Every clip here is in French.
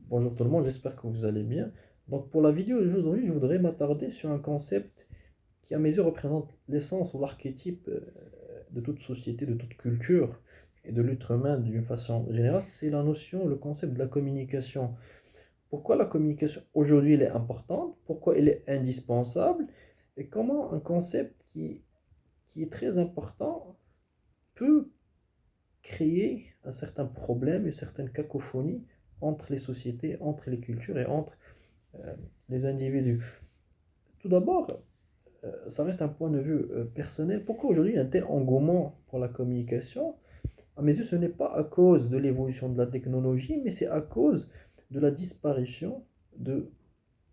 Bonjour tout le monde, j'espère que vous allez bien. Donc pour la vidéo d'aujourd'hui, je voudrais m'attarder sur un concept qui à mes yeux représente l'essence ou l'archétype de toute société, de toute culture et de l'être humain d'une façon générale, c'est la notion, le concept de la communication. Pourquoi la communication aujourd'hui elle est importante, pourquoi elle est indispensable et comment un concept qui est très important peut créer un certain problème, une certaine cacophonie entre les sociétés, entre les cultures et entre euh, les individus. Tout d'abord, ça reste un point de vue personnel. Pourquoi aujourd'hui il y a un tel engouement pour la communication? À mes yeux, ce n'est pas à cause de l'évolution de la technologie, mais c'est à cause de la disparition de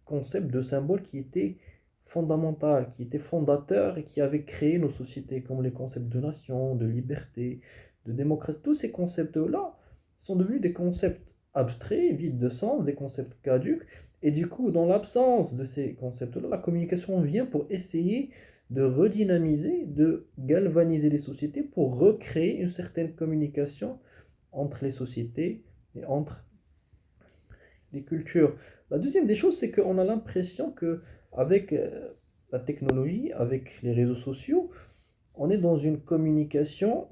concepts, de symboles qui étaient fondamentaux, qui étaient fondateurs et qui avaient créé nos sociétés, comme les concepts de nation, de liberté, de démocratie. Tous ces concepts-là sont devenus des concepts abstraits, vides de sens, des concepts caducs. Et du coup, dans l'absence de ces concepts-là, la communication vient pour essayer de redynamiser, de galvaniser les sociétés pour recréer une certaine communication entre les sociétés et entre les cultures. La deuxième des choses, c'est qu'on a l'impression que avec la technologie, avec les réseaux sociaux, on est dans une communication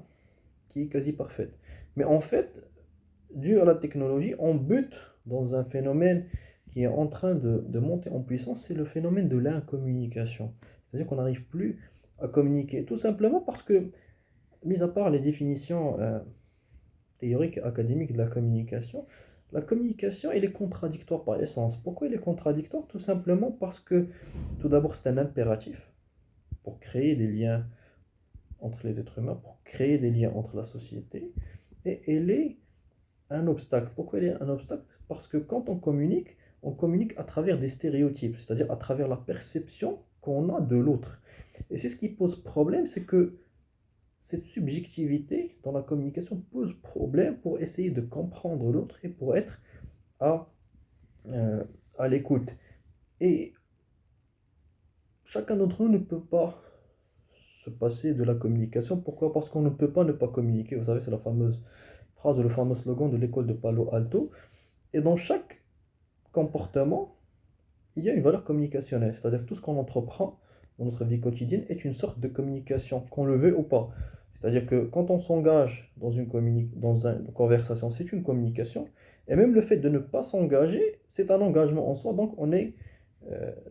qui est quasi parfaite. Mais en fait, dû à la technologie, on bute dans un phénomène qui est en train de monter en puissance, c'est le phénomène de l'incommunication. C'est-à-dire qu'on n'arrive plus à communiquer, tout simplement parce que, mis à part les définitions théoriques académiques de la communication, elle est contradictoire par essence. Pourquoi elle est contradictoire? Tout simplement parce que, tout d'abord, c'est un impératif pour créer des liens entre les êtres humains, pour créer des liens entre la société, et elle est un obstacle. Pourquoi elle est un obstacle? Parce que quand on communique à travers des stéréotypes, c'est-à-dire à travers la perception qu'on a de l'autre. Et c'est ce qui pose problème, c'est que cette subjectivité dans la communication pose problème pour essayer de comprendre l'autre et pour être à, euh, à l'écoute. Et chacun d'entre nous ne peut pas se passer de la communication. Pourquoi? Parce qu'on ne peut pas ne pas communiquer. Vous savez, c'est la fameuse phrase, le fameux slogan de l'école de Palo Alto. Et dans chaque comportement, il y a une valeur communicationnelle. C'est-à-dire tout ce qu'on entreprend dans notre vie quotidienne est une sorte de communication, qu'on le veuille ou pas. C'est-à-dire que quand on s'engage dans une conversation, c'est une communication. Et même le fait de ne pas s'engager, c'est un engagement en soi. Donc on est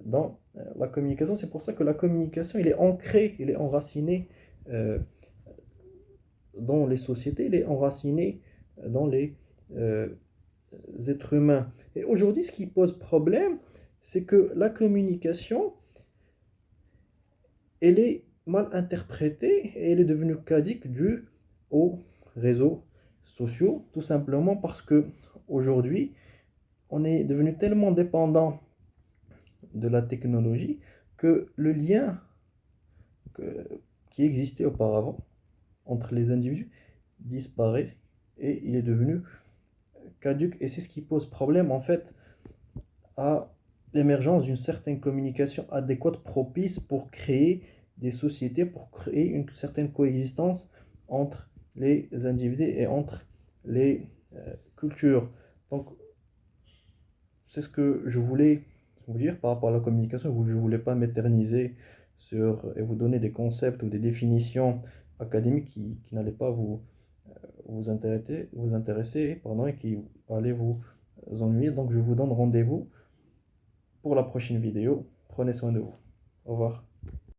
dans la communication. C'est pour ça que la communication, il est ancré, il est enraciné euh, dans les sociétés, il est enraciné dans les euh, êtres humains. Et aujourd'hui, ce qui pose problème, c'est que la communication, elle est mal interprétée et elle est devenue caduque due aux réseaux sociaux, tout simplement parce que aujourd'hui, on est devenu tellement dépendant de la technologie que le lien que- qui existait auparavant entre les individus disparaît et il est devenu caduque. Et c'est ce qui pose problème en fait à l'émergence d'une certaine communication adéquate, propice pour créer des sociétés, pour créer une certaine coexistence entre les individus et entre les cultures. Donc, c'est ce que je voulais vous dire par rapport à la communication. Je ne voulais pas m'éterniser sur et vous donner des concepts ou des définitions académiques qui n'allaient pas vous intéresser pardon, et qui allaient vous ennuyer. Donc, je vous donne rendez-vous pour la prochaine vidéo. Prenez soin de vous. Au revoir.